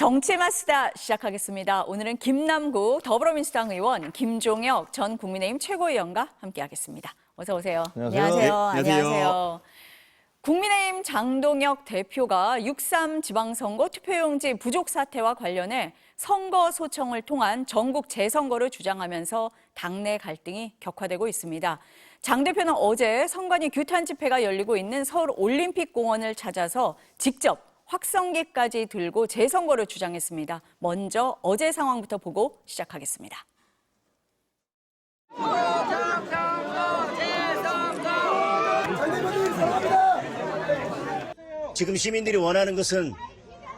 정치마스다 시작하겠습니다. 오늘은 김남국 더불어민주당 의원 김종혁 전 국민의힘 최고위원과 함께하겠습니다. 어서 오세요. 안녕하세요. 안녕하세요. 국민의힘 장동혁 대표가 6.3 지방선거 투표용지 부족 사태와 관련해 선거 소청을 통한 전국 재선거를 주장하면서 당내 갈등이 격화되고 있습니다. 장 대표는 어제 선관위 규탄 집회가 열리고 있는 서울 올림픽공원을 찾아서 직접 확성기까지 들고 재선거를 주장했습니다. 먼저 어제 상황부터 보고 시작하겠습니다. 지금 시민들이 원하는 것은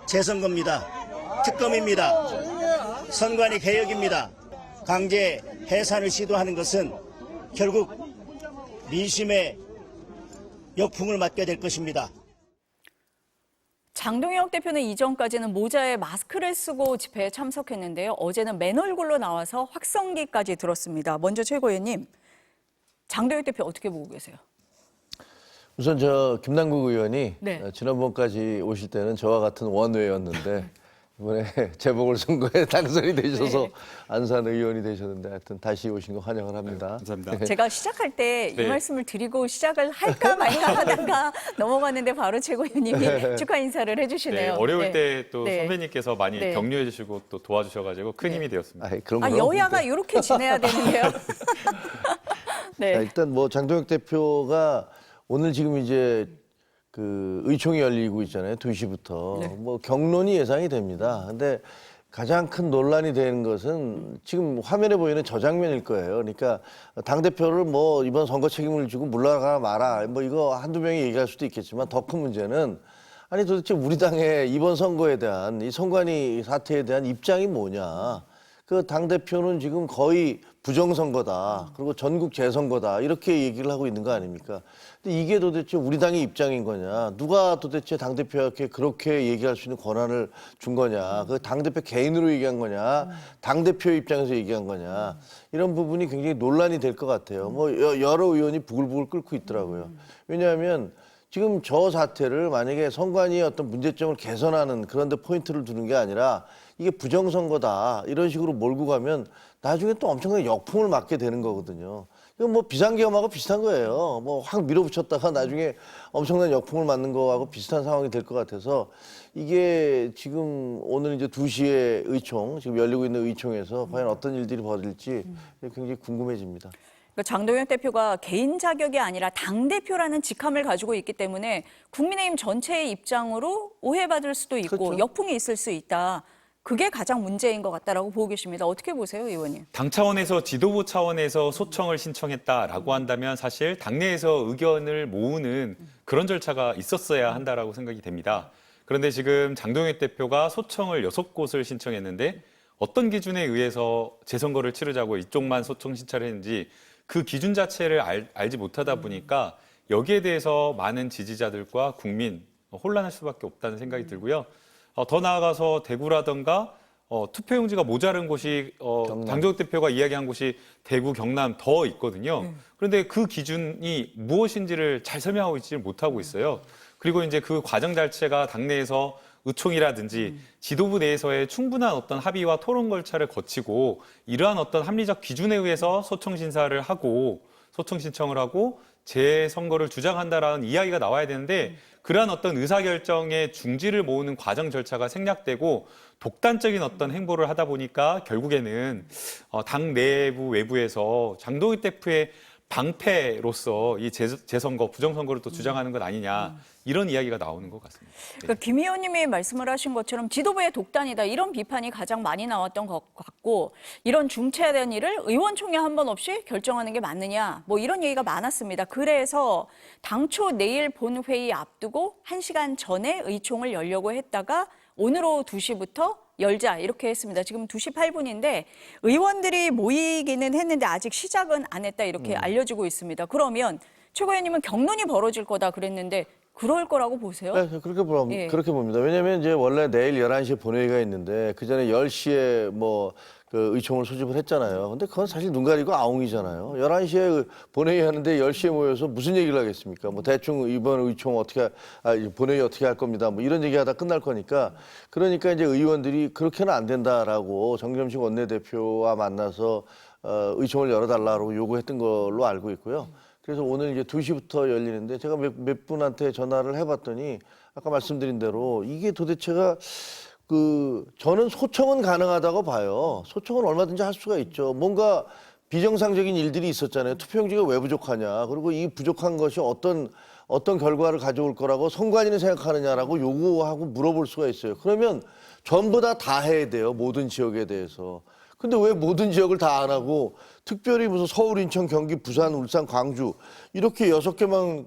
재선거입니다. 특검입니다. 선관위 개혁입니다. 강제 해산을 시도하는 것은 결국 민심의 역풍을 맞게 될 것입니다. 장동혁 대표는 이전까지는 모자에 마스크를 쓰고 집회에 참석했는데요. 어제는 맨 얼굴로 나와서 확성기까지 들었습니다. 먼저 최고위원님, 장동혁 대표 어떻게 보고 계세요? 우선 김남국 의원이 지난번까지 오실 때는 저와 같은 원외였는데 이번에 재보궐선거에 당선이 되셔서 안산 의원이 되셨는데 하여튼 다시 오신 거 환영을 합니다. 감사합니다. 제가 시작할 때 이 말씀을 드리고 시작을 할까 말까 하다가 넘어갔는데 바로 최고위원님이 축하 인사를 해주시네요. 어려울 때 또 선배님께서 많이 격려해 주시고 또 도와주셔가지고 큰 힘이 되었습니다. 여야가 이렇게 지내야 되는데요. 자, 일단 장동혁 대표가 오늘 지금 이제 의총이 열리고 있잖아요. 2시부터. 경론이 예상이 됩니다. 근데 가장 큰 논란이 되는 것은 지금 화면에 보이는 저 장면일 거예요. 그러니까 당대표를 이번 선거 책임을 지고 물러가라 마라. 이거 한두 명이 얘기할 수도 있겠지만 더 큰 문제는 아니 도대체 우리 당의 이번 선거에 대한 이 선관위 사태에 대한 입장이 뭐냐. 그 당대표는 지금 거의 부정선거다. 그리고 전국 재선거다. 이렇게 얘기를 하고 있는 거 아닙니까? 근데 이게 도대체 우리 당의 입장인 거냐. 누가 도대체 당대표에게 그렇게 얘기할 수 있는 권한을 준 거냐. 그 당대표 개인으로 얘기한 거냐. 당대표 입장에서 얘기한 거냐. 이런 부분이 굉장히 논란이 될 것 같아요. 여러 의원이 부글부글 끓고 있더라고요. 왜냐하면 지금 저 사태를 만약에 선관위의 어떤 문제점을 개선하는 그런 데 포인트를 두는 게 아니라 이게 부정선거다 이런 식으로 몰고 가면 나중에 또 엄청나게 역풍을 맞게 되는 거거든요. 이건 비상계엄하고 비슷한 거예요. 확 밀어붙였다가 나중에 엄청난 역풍을 맞는 거하고 비슷한 상황이 될 것 같아서 이게 지금 오늘 이제 2시에 의총, 지금 열리고 있는 의총에서 과연 어떤 일들이 벌어질지 굉장히 궁금해집니다. 그러니까 장동혁 대표가 개인 자격이 아니라 당대표라는 직함을 가지고 있기 때문에 국민의힘 전체의 입장으로 오해받을 수도 있고 그렇죠. 역풍이 있을 수 있다. 그게 가장 문제인 것 같다라고 보고 계십니다. 어떻게 보세요, 의원님? 당 차원에서 지도부 차원에서 소청을 신청했다라고 한다면 사실 당내에서 의견을 모으는 그런 절차가 있었어야 한다라고 생각이 됩니다. 그런데 지금 장동혁 대표가 소청을 6곳을 신청했는데 어떤 기준에 의해서 재선거를 치르자고 이쪽만 소청 신청을 했는지 그 기준 자체를 알지 못하다 보니까 여기에 대해서 많은 지지자들과 국민 혼란할 수밖에 없다는 생각이 들고요. 더 나아가서 대구라든가 투표용지가 모자른 곳이 장동혁 대표가 이야기한 곳이 대구, 경남 더 있거든요. 그런데 그 기준이 무엇인지를 잘 설명하고 있지 못하고 있어요. 그리고 이제 그 과정 자체가 당내에서 의총이라든지 지도부 내에서의 충분한 어떤 합의와 토론 절차를 거치고 이러한 어떤 합리적 기준에 의해서 소청 신사를 하고 소청 신청을 하고 재선거를 주장한다라는 이야기가 나와야 되는데 그러한 어떤 의사결정의 중지를 모으는 과정 절차가 생략되고 독단적인 어떤 행보를 하다 보니까 결국에는 당 내부 외부에서 장동혁 대표의 방패로서 이 재선거, 부정선거를 또 주장하는 것 아니냐 이런 이야기가 나오는 것 같습니다. 그러니까 김 의원님이 말씀을 하신 것처럼 지도부의 독단이다 이런 비판이 가장 많이 나왔던 것 같고 이런 중차대한 일을 의원총회 한 번 없이 결정하는 게 맞느냐 이런 얘기가 많았습니다. 그래서 당초 내일 본회의 앞두고 1시간 전에 의총을 열려고 했다가 오늘 오후 2시부터 열자 이렇게 했습니다. 지금 2시 8분인데 의원들이 모이기는 했는데 아직 시작은 안 했다 이렇게 알려지고 있습니다. 그러면 최고위원님은 경론이 벌어질 거다 그랬는데 그럴 거라고 보세요? 네, 예. 그렇게 봅니다. 왜냐하면 이제 원래 내일 11시에 본회의가 있는데 그 전에 10시에 뭐 그 의총을 소집을 했잖아요. 근데 그건 사실 눈 가리고 아웅이잖아요. 11시에 본회의 하는데 10시에 모여서 무슨 얘기를 하겠습니까? 뭐 대충 이번 의총 본회의 어떻게 할 겁니다. 뭐 이런 얘기하다 끝날 거니까. 그러니까 이제 의원들이 그렇게는 안 된다라고 정점식 원내대표와 만나서 의총을 열어달라고 요구했던 걸로 알고 있고요. 그래서 오늘 이제 2시부터 열리는데 제가 몇 분한테 전화를 해봤더니 아까 말씀드린 대로 이게 도대체가 저는 소청은 가능하다고 봐요. 소청은 얼마든지 할 수가 있죠. 뭔가 비정상적인 일들이 있었잖아요. 투표용지가 왜 부족하냐. 그리고 이 부족한 것이 어떤 결과를 가져올 거라고 선관위는 생각하느냐라고 요구하고 물어볼 수가 있어요. 그러면 전부 다 해야 돼요. 모든 지역에 대해서. 근데 왜 모든 지역을 다 안 하고 특별히 무슨 서울, 인천, 경기, 부산, 울산, 광주 이렇게 6개만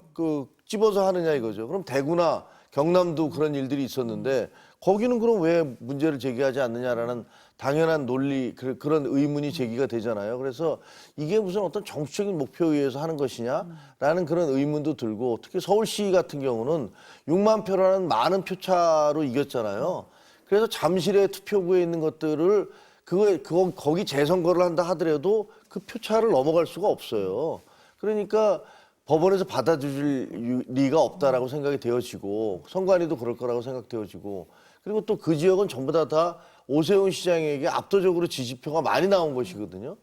집어서 하느냐 이거죠. 그럼 대구나 경남도 그런 일들이 있었는데 거기는 그럼 왜 문제를 제기하지 않느냐라는 당연한 논리, 그런 의문이 제기가 되잖아요. 그래서 이게 무슨 어떤 정치적인 목표에 의해서 하는 것이냐라는 그런 의문도 들고 특히 서울시 같은 경우는 6만 표라는 많은 표차로 이겼잖아요. 그래서 잠실의 투표구에 있는 것들을 거기 재선거를 한다 하더라도 그 표차를 넘어갈 수가 없어요. 그러니까 법원에서 받아줄 리가 없다라고 생각이 되어지고 선관위도 그럴 거라고 생각되어지고 그리고 또 그 지역은 전부 다 오세훈 시장에게 압도적으로 지지표가 많이 나온 것이거든요.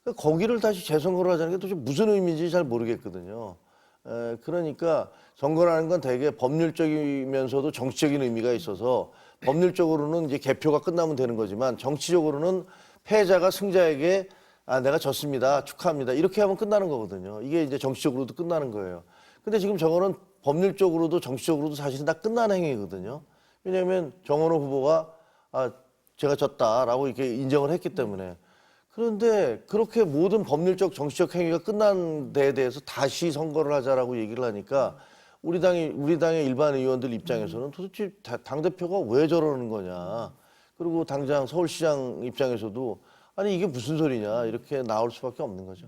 그러니까 거기를 다시 재선거를 하자는 게 도대체 무슨 의미인지 잘 모르겠거든요. 그러니까 선거라는 건 되게 법률적이면서도 정치적인 의미가 있어서 법률적으로는 이제 개표가 끝나면 되는 거지만 정치적으로는 패자가 승자에게 내가 졌습니다. 축하합니다. 이렇게 하면 끝나는 거거든요. 이게 이제 정치적으로도 끝나는 거예요. 근데 지금 저거는 법률적으로도 정치적으로도 사실은 다 끝난 행위거든요. 왜냐하면 정원호 후보가 제가 졌다라고 이렇게 인정을 했기 때문에. 그런데 그렇게 모든 법률적 정치적 행위가 끝난 데에 대해서 다시 선거를 하자라고 얘기를 하니까 우리 당의 일반 의원들 입장에서는 도대체 당대표가 왜 저러는 거냐. 그리고 당장 서울시장 입장에서도 아니 이게 무슨 소리냐 이렇게 나올 수밖에 없는 거죠.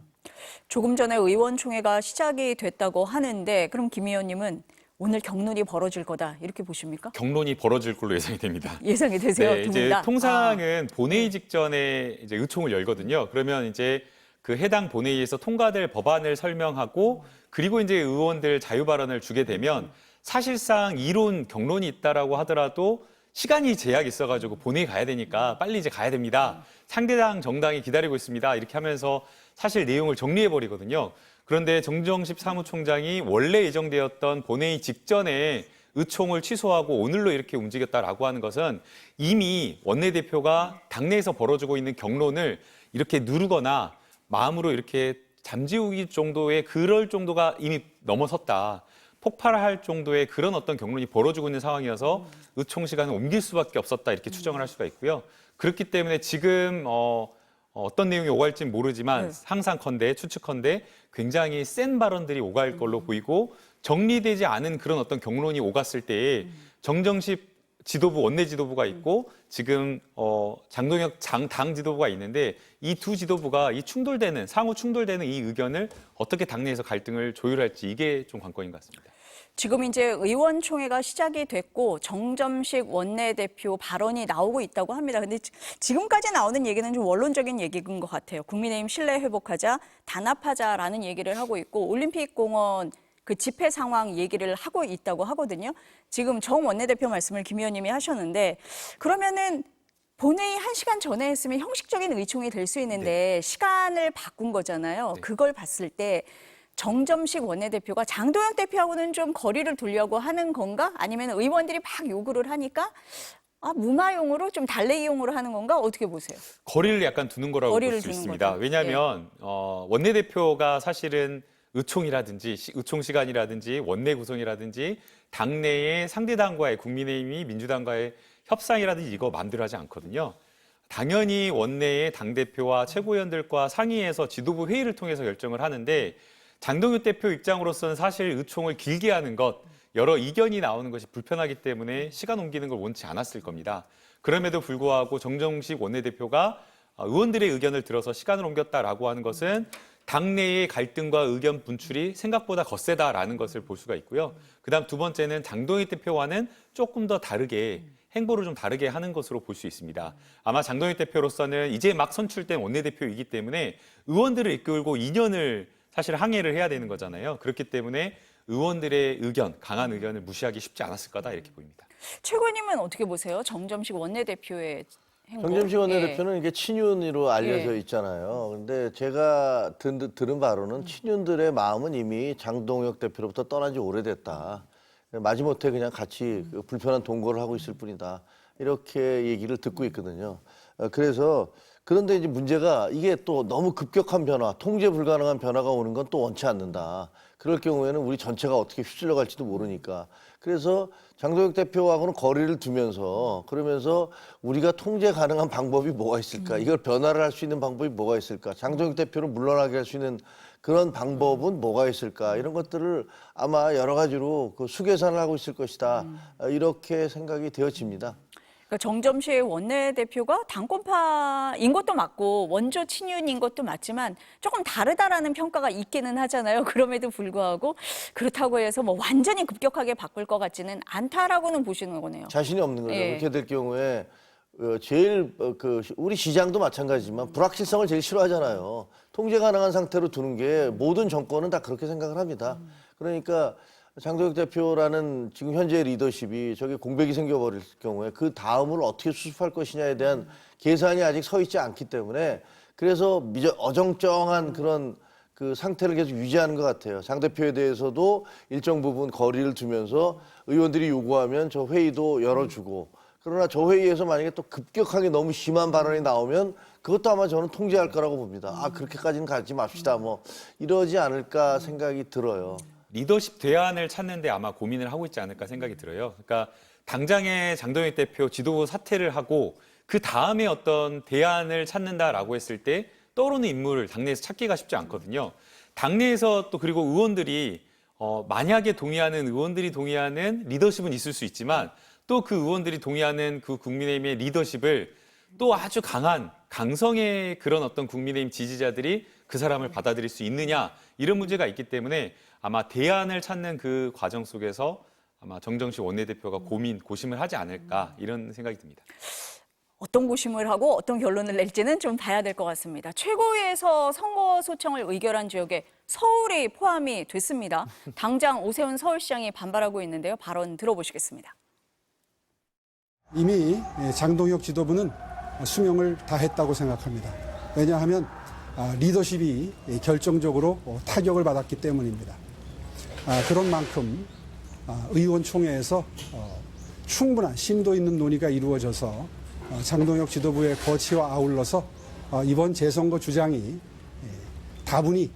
조금 전에 의원총회가 시작이 됐다고 하는데 그럼 김 의원님은 오늘 경론이 벌어질 거다 이렇게 보십니까? 경론이 벌어질 걸로 예상이 됩니다. 예상이 되세요? 네, 두 이제 분 다? 통상은 본회의 직전에 이제 의총을 열거든요. 그러면 이제 그 해당 본회의에서 통과될 법안을 설명하고 그리고 이제 의원들 자유 발언을 주게 되면 사실상 이론 경론이 있다라고 하더라도 시간이 제약이 있어가지고 본회의 가야 되니까 빨리 이제 가야 됩니다. 상대당 정당이 기다리고 있습니다. 이렇게 하면서 사실 내용을 정리해버리거든요. 그런데 정정식 사무총장이 원래 예정되었던 본회의 직전에 의총을 취소하고 오늘로 이렇게 움직였다라고 하는 것은 이미 원내대표가 당내에서 벌어지고 있는 경론을 이렇게 누르거나 마음으로 이렇게 잠재우기 정도의 그럴 정도가 이미 넘어섰다. 폭발할 정도의 그런 어떤 경론이 벌어지고 있는 상황이어서 의총 시간을 옮길 수밖에 없었다 이렇게 추정을 할 수가 있고요. 그렇기 때문에 지금 어떤 내용이 오갈지는 모르지만 상상컨대 추측컨대 굉장히 센 발언들이 오갈 걸로 보이고 정리되지 않은 그런 어떤 경론이 오갔을 때에 정정식 지도부 원내 지도부가 있고 지금 장동혁 당 지도부가 있는데 이 두 지도부가 상호 충돌되는 이 의견을 어떻게 당내에서 갈등을 조율할지 이게 좀 관건인 것 같습니다. 지금 이제 의원총회가 시작이 됐고 정점식 원내대표 발언이 나오고 있다고 합니다. 근데 지금까지 나오는 얘기는 좀 원론적인 얘기인 것 같아요. 국민의힘 신뢰 회복하자, 단합하자라는 얘기를 하고 있고 올림픽공원 그 집회 상황 얘기를 하고 있다고 하거든요. 지금 정 원내대표 말씀을 김 의원님이 하셨는데 그러면은 본회의 1시간 전에 했으면 형식적인 의총이 될 수 있는데 시간을 바꾼 거잖아요. 그걸 봤을 때 정점식 원내대표가 장동혁 대표하고는 좀 거리를 두려고 하는 건가? 아니면 의원들이 막 요구를 하니까 무마용으로 좀 달래기용으로 하는 건가? 어떻게 보세요? 거리를 약간 두는 거라고 볼 수 있습니다. 거죠. 왜냐하면 원내대표가 사실은 의총이라든지 의총 시간이라든지 원내 구성이라든지 당내의 상대당과의 국민의힘이 민주당과의 협상이라든지 이거 마음대로 하지 않거든요. 당연히 원내의 당대표와 최고위원들과 상의해서 지도부 회의를 통해서 결정을 하는데 장동혁 대표 입장으로서는 사실 의총을 길게 하는 것, 여러 이견이 나오는 것이 불편하기 때문에 시간 옮기는 걸 원치 않았을 겁니다. 그럼에도 불구하고 정정식 원내대표가 의원들의 의견을 들어서 시간을 옮겼다라고 하는 것은 당내의 갈등과 의견 분출이 생각보다 거세다라는 것을 볼 수가 있고요. 그다음 두 번째는 장동익 대표와는 조금 더 다르게 행보를 좀 다르게 하는 것으로 볼 수 있습니다. 아마 장동익 대표로서는 이제 막 선출된 원내대표이기 때문에 의원들을 이끌고 2년을 사실 항해를 해야 되는 거잖아요. 그렇기 때문에 의원들의 의견, 강한 의견을 무시하기 쉽지 않았을 거다 이렇게 보입니다. 최고님은 어떻게 보세요? 정점식 원내대표의 행보. 정점식 예. 원내대표는 이게 친윤으로 알려져 예. 있잖아요. 근데 제가 들은 바로는 친윤들의 마음은 이미 장동혁 대표로부터 떠난 지 오래됐다. 마지못해 그냥 같이 그 불편한 동거를 하고 있을 뿐이다. 이렇게 얘기를 듣고 있거든요. 그래서 그런데 이제 문제가 이게 또 너무 급격한 변화, 통제 불가능한 변화가 오는 건 또 원치 않는다. 그럴 경우에는 우리 전체가 어떻게 휩쓸려 갈지도 모르니까. 그래서 장동혁 대표하고는 거리를 두면서 그러면서 우리가 통제 가능한 방법이 뭐가 있을까? 이걸 변화를 할 수 있는 방법이 뭐가 있을까? 장동혁 대표를 물러나게 할 수 있는 그런 방법은 뭐가 있을까? 이런 것들을 아마 여러 가지로 그 수계산을 하고 있을 것이다. 이렇게 생각이 되어집니다. 그러니까 정점식 원내대표가 당권파인 것도 맞고 원조 친윤인 것도 맞지만 조금 다르다라는 평가가 있기는 하잖아요. 그럼에도 불구하고 그렇다고 해서 뭐 완전히 급격하게 바꿀 것 같지는 않다라고는 보시는 거네요. 자신이 없는 거죠. 예. 그렇게 될 경우에 제일 우리 시장도 마찬가지지만 불확실성을 제일 싫어하잖아요. 통제 가능한 상태로 두는 게 모든 정권은 다 그렇게 생각을 합니다. 그러니까 장동혁 대표라는 지금 현재 리더십이 저게 공백이 생겨버릴 경우에 그 다음을 어떻게 수습할 것이냐에 대한 계산이 아직 서 있지 않기 때문에 그래서 어정쩡한 그런 그 상태를 계속 유지하는 것 같아요. 장 대표에 대해서도 일정 부분 거리를 두면서 의원들이 요구하면 저 회의도 열어주고 그러나 저 회의에서 만약에 또 급격하게 너무 심한 발언이 나오면 그것도 아마 저는 통제할 거라고 봅니다. 아, 그렇게까지는 가지 맙시다. 뭐 이러지 않을까 생각이 들어요. 리더십 대안을 찾는데 아마 고민을 하고 있지 않을까 생각이 들어요. 그러니까 당장의 장동익 대표 지도부 사퇴를 하고 그 다음에 어떤 대안을 찾는다라고 했을 때 떠오르는 인물을 당내에서 찾기가 쉽지 않거든요. 당내에서 또 그리고 의원들이 만약에 동의하는 의원들이 동의하는 리더십은 있을 수 있지만 또 그 의원들이 동의하는 그 국민의힘의 리더십을 또 아주 강한 강성의 그런 어떤 국민의힘 지지자들이 그 사람을 받아들일 수 있느냐 이런 문제가 있기 때문에 아마 대안을 찾는 그 과정 속에서 아마 정정식 원내대표가 고심을 하지 않을까 이런 생각이 듭니다. 어떤 고심을 하고 어떤 결론을 낼지는 좀 봐야 될 것 같습니다. 최고위에서 선거 소청을 의결한 지역에 서울이 포함이 됐습니다. 당장 오세훈 서울시장이 반발하고 있는데요. 발언 들어보시겠습니다. 이미 장동혁 지도부는 수명을 다했다고 생각합니다. 왜냐하면 리더십이 결정적으로 타격을 받았기 때문입니다. 그런 만큼 의원총회에서 충분한 심도 있는 논의가 이루어져서 장동혁 지도부의 거취와 아울러서 이번 재선거 주장이 다분히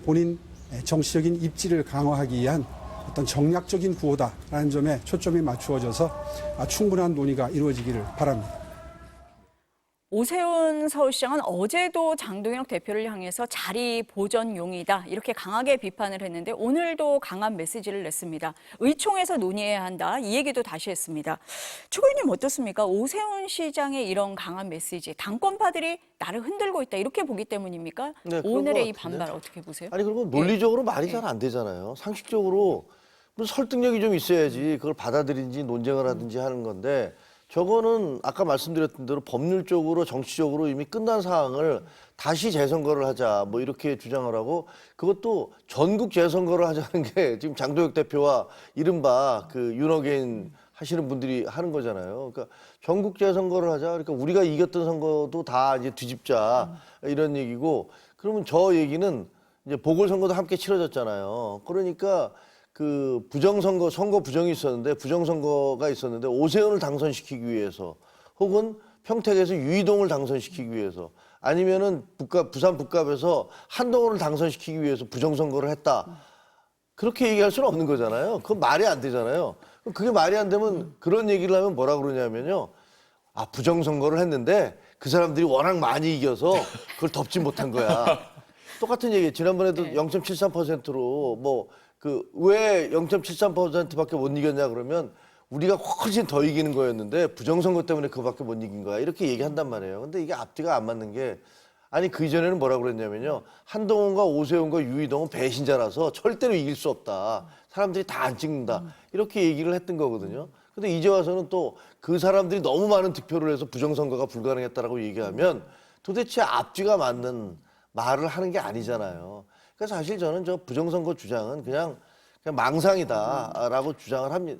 본인 정치적인 입지를 강화하기 위한 어떤 정략적인 구호다라는 점에 초점이 맞추어져서 충분한 논의가 이루어지기를 바랍니다. 오세훈 서울시장은 어제도 장동혁 대표를 향해서 자리 보전용이다 이렇게 강하게 비판을 했는데 오늘도 강한 메시지를 냈습니다. 의총에서 논의해야 한다 이 얘기도 다시 했습니다. 최고위님 어떻습니까? 오세훈 시장의 이런 강한 메시지 당권파들이 나를 흔들고 있다 이렇게 보기 때문입니까? 네, 오늘의 이 그런 것 반발 어떻게 보세요? 아니 그리고 논리적으로 말이 잘 안 되잖아요. 상식적으로 무슨 설득력이 좀 있어야지 그걸 받아들인지 논쟁을 하든지 하는 건데 저거는 아까 말씀드렸던 대로 법률적으로 정치적으로 이미 끝난 사항을 다시 재선거를 하자 뭐 이렇게 주장을 하고 그것도 전국 재선거를 하자는 게 지금 장동혁 대표와 이른바 그 윤어게인 하시는 분들이 하는 거잖아요. 그러니까 전국 재선거를 하자. 그러니까 우리가 이겼던 선거도 다 이제 뒤집자 이런 얘기고 그러면 저 얘기는 이제 보궐선거도 함께 치러졌잖아요. 그러니까 그 부정선거, 선거 부정이 있었는데 부정선거가 있었는데 오세훈을 당선시키기 위해서 혹은 평택에서 유이동을 당선시키기 위해서 아니면은 부산 북갑에서 한동훈을 당선시키기 위해서 부정선거를 했다. 그렇게 얘기할 수는 없는 거잖아요. 그건 말이 안 되잖아요. 그게 말이 안 되면 그런 얘기를 하면 뭐라 그러냐면요. 아, 부정선거를 했는데 그 사람들이 워낙 많이 이겨서 그걸 덮지 못한 거야. 똑같은 얘기. 지난번에도 0.73%로 뭐 왜 0.73%밖에 못 이겼냐 그러면 우리가 훨씬 더 이기는 거였는데 부정선거 때문에 그거밖에 못 이긴 거야. 이렇게 얘기한단 말이에요. 근데 이게 앞뒤가 안 맞는 게 아니 그 이전에는 뭐라고 그랬냐면요. 한동훈과 오세훈과 유이동은 배신자라서 절대로 이길 수 없다. 사람들이 다 안 찍는다. 이렇게 얘기를 했던 거거든요. 근데 이제 와서는 또 그 사람들이 너무 많은 득표를 해서 부정선거가 불가능했다라고 얘기하면 도대체 앞뒤가 맞는 말을 하는 게 아니잖아요. 그래서 사실 저는 저 부정선거 주장은 그냥 망상이다라고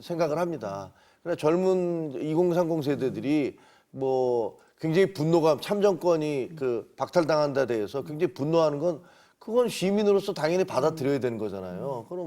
생각을 합니다. 그래 젊은 2030 세대들이 뭐 굉장히 분노감, 참정권이 그 박탈당한 데 대해서 굉장히 분노하는 건 그건 시민으로서 당연히 받아들여야 되는 거잖아요. 그럼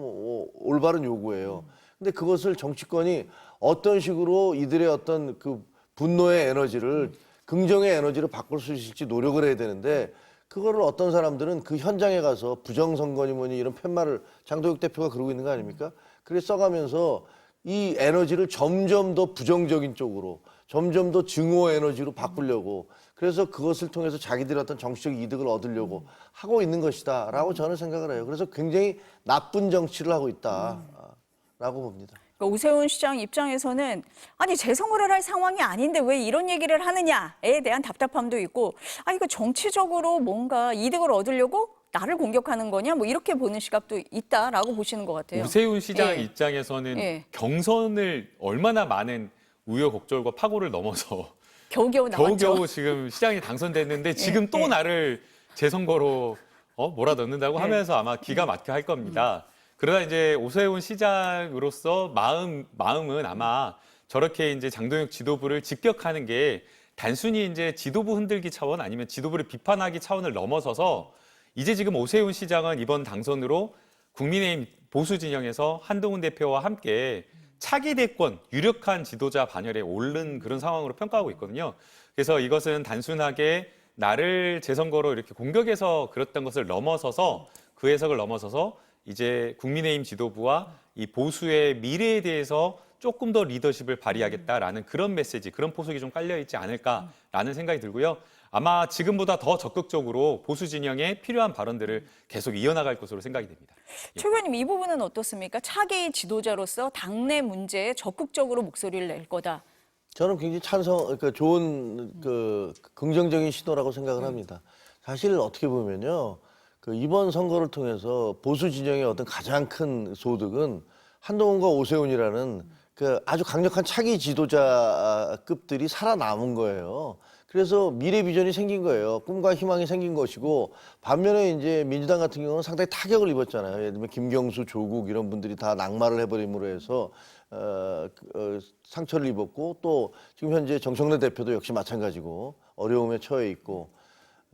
올바른 요구예요. 근데 그것을 정치권이 어떤 식으로 이들의 어떤 그 분노의 에너지를 긍정의 에너지로 바꿀 수 있을지 노력을 해야 되는데 그거를 어떤 사람들은 그 현장에 가서 부정선거니 뭐니 이런 팻말을 장도혁 대표가 그러고 있는 거 아닙니까? 그래 써가면서 이 에너지를 점점 더 부정적인 쪽으로 점점 더 증오 에너지로 바꾸려고 그래서 그것을 통해서 자기들의 어떤 정치적 이득을 얻으려고 하고 있는 것이다라고 저는 생각을 해요. 그래서 굉장히 나쁜 정치를 하고 있다라고 봅니다. 그러니까 오세훈 시장 입장에서는 아니 재선거를 할 상황이 아닌데 왜 이런 얘기를 하느냐에 대한 답답함도 있고 아 이거 정치적으로 뭔가 이득을 얻으려고 나를 공격하는 거냐 뭐 이렇게 보는 시각도 있다라고 보시는 것 같아요. 오세훈 시장 예. 입장에서는 예. 경선을 얼마나 많은 우여곡절과 파고를 넘어서 겨우겨우 나왔죠. 겨우겨우 지금 시장이 당선됐는데 지금 또 나를 재선거로 몰아넣는다고 하면서 아마 기가 막혀 할 겁니다. 그러다 이제 오세훈 시장으로서 마음은 아마 저렇게 이제 장동혁 지도부를 직격하는 게 단순히 이제 지도부 흔들기 차원 아니면 지도부를 비판하기 차원을 넘어서서 이제 지금 오세훈 시장은 이번 당선으로 국민의힘 보수 진영에서 한동훈 대표와 함께 차기 대권 유력한 지도자 반열에 오른 그런 상황으로 평가하고 있거든요. 그래서 이것은 단순하게 나를 재선거로 이렇게 공격해서 그랬던 것을 넘어서서 그 해석을 넘어서서 이제 국민의힘 지도부와 이 보수의 미래에 대해서 조금 더 리더십을 발휘하겠다라는 그런 메시지, 그런 포석이 좀 깔려 있지 않을까라는 생각이 들고요. 아마 지금보다 더 적극적으로 보수 진영에 필요한 발언들을 계속 이어나갈 것으로 생각이 됩니다. 최 의원님 이 부분은 어떻습니까? 차기 지도자로서 당내 문제에 적극적으로 목소리를 낼 거다. 저는 굉장히 그러니까 좋은 그 긍정적인 시도라고 생각을 합니다. 사실 어떻게 보면요. 그 이번 선거를 통해서 보수 진영의 어떤 가장 큰 소득은 한동훈과 오세훈이라는 그 아주 강력한 차기 지도자급들이 살아남은 거예요. 그래서 미래 비전이 생긴 거예요. 꿈과 희망이 생긴 것이고 반면에 이제 민주당 같은 경우는 상당히 타격을 입었잖아요. 예를 들면 김경수, 조국 이런 분들이 다 낙마를 해버림으로 해서 상처를 입었고 또 지금 현재 정청래 대표도 역시 마찬가지고 어려움에 처해 있고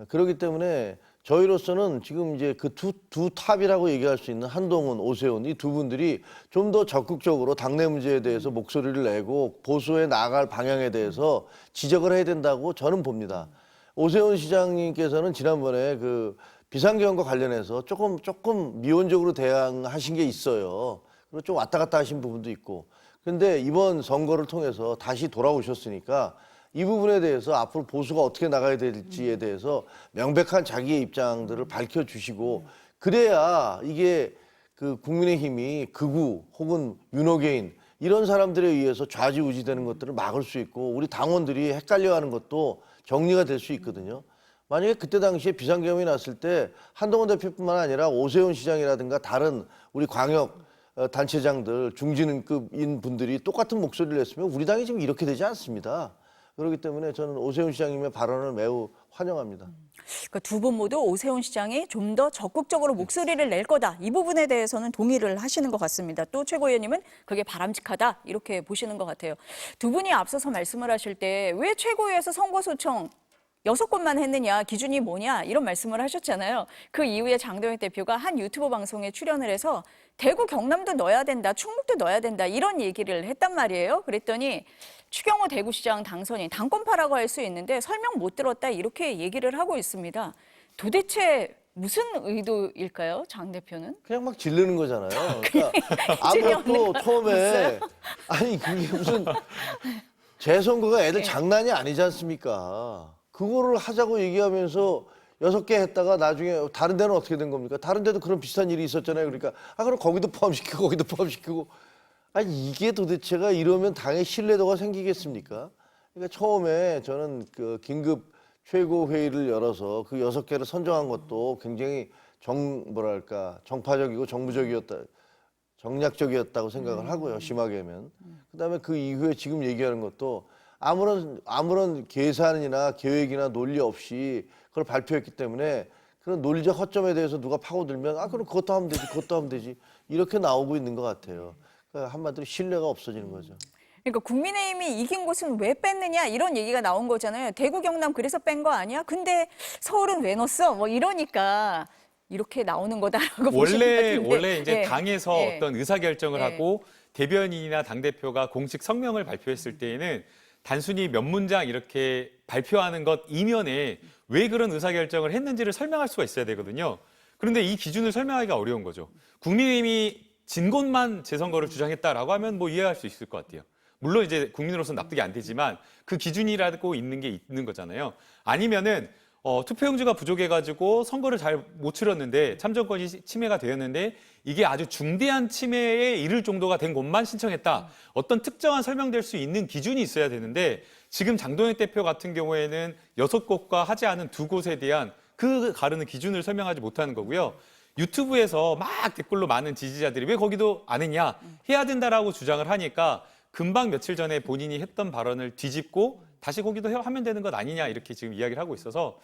그렇기 때문에 저희로서는 지금 이제 그 두 탑이라고 얘기할 수 있는 한동훈, 오세훈 이 두 분들이 좀 더 적극적으로 당내 문제에 대해서 목소리를 내고 보수에 나아갈 방향에 대해서 지적을 해야 된다고 저는 봅니다. 오세훈 시장님께서는 지난번에 그 비상계엄과 관련해서 조금 미온적으로 대응하신 게 있어요. 그리고 좀 왔다 갔다 하신 부분도 있고. 그런데 이번 선거를 통해서 다시 돌아오셨으니까 이 부분에 대해서 앞으로 보수가 어떻게 나가야 될지에 대해서 명백한 자기의 입장들을 밝혀주시고 그래야 이게 그 국민의힘이 극우 혹은 윤호개인 이런 사람들에 의해서 좌지우지되는 것들을 막을 수 있고 우리 당원들이 헷갈려하는 것도 정리가 될 수 있거든요. 만약에 그때 당시에 비상계엄이 났을 때 한동훈 대표뿐만 아니라 오세훈 시장이라든가 다른 우리 광역 단체장들 중진급인 분들이 똑같은 목소리를 냈으면 우리 당이 지금 이렇게 되지 않습니다. 그렇기 때문에 저는 오세훈 시장님의 발언을 매우 환영합니다. 그러니까 두 분 모두 오세훈 시장이 좀 더 적극적으로 목소리를 낼 거다. 이 부분에 대해서는 동의를 하시는 것 같습니다. 또 최고위원님은 그게 바람직하다 이렇게 보시는 것 같아요. 두 분이 앞서서 말씀을 하실 때 왜 최고위에서 선거 소청 6건만 했느냐, 기준이 뭐냐 이런 말씀을 하셨잖아요. 그 이후에 장동혁 대표가 한 유튜브 방송에 출연을 해서 대구, 경남도 넣어야 된다, 충북도 넣어야 된다 이런 얘기를 했단 말이에요. 그랬더니 추경호 대구시장 당선인 당권파라고 할 수 있는데 설명 못 들었다 이렇게 얘기를 하고 있습니다. 도대체 무슨 의도일까요, 장 대표는? 그냥 막 지르는 거잖아요. 그러니까 아무것도 처음에 아니 그게 무슨 재선거가 애들 장난이 아니지 않습니까? 그거를 하자고 얘기하면서 6개 했다가 나중에 다른 데는 어떻게 된 겁니까? 다른 데도 그런 비슷한 일이 있었잖아요. 그러니까 그럼 거기도 포함시키고 거기도 포함시키고 아니 이게 도대체가 이러면 당의 신뢰도가 생기겠습니까? 그러니까 처음에 저는 그 긴급 최고회의를 열어서 그 6개를 선정한 것도 굉장히 정파적이고 정략적이었다고 생각을 하고요. 심하게 하면. 그다음에 그 이후에 지금 얘기하는 것도 아무런 계산이나 계획이나 논리 없이 그걸 발표했기 때문에 그런 논리적 허점에 대해서 누가 파고들면 그럼 그것도 하면 되지 이렇게 나오고 있는 것 같아요. 그러니까 한마디로 신뢰가 없어지는 거죠. 그러니까 국민의힘이 이긴 곳은 왜 뺐느냐 이런 얘기가 나온 거잖아요. 대구, 경남 그래서 뺀 거 아니야? 근데 서울은 왜 넣었어? 뭐 이러니까 이렇게 나오는 거다라고 보시는 것 같은데. 원래 이제 예. 당에서 예. 어떤 의사결정을 예. 하고 대변인이나 당대표가 공식 성명을 발표했을 때에는 단순히 몇 문장 이렇게 발표하는 것 이면에 왜 그런 의사결정을 했는지를 설명할 수가 있어야 되거든요. 그런데 이 기준을 설명하기가 어려운 거죠. 국민의힘이 진 곳만 재선거를 주장했다라고 하면 뭐 이해할 수 있을 것 같아요. 물론 이제 국민으로서는 납득이 안 되지만 그 기준이라고 있는 게 있는 거잖아요. 아니면은 투표용지가 부족해가지고 선거를 잘 못 치렀는데 참정권이 침해가 되었는데 이게 아주 중대한 침해에 이를 정도가 된 곳만 신청했다. 어떤 특정한 설명될 수 있는 기준이 있어야 되는데 지금 장동혁 대표 같은 경우에는 6곳과 하지 않은 2곳에 대한 그 가르는 기준을 설명하지 못하는 거고요. 유튜브에서 막 댓글로 많은 지지자들이 왜 거기도 안 했냐, 해야 된다라고 주장을 하니까 금방 며칠 전에 본인이 했던 발언을 뒤집고 다시 거기도 하면 되는 것 아니냐 이렇게 지금 이야기를 하고 있어서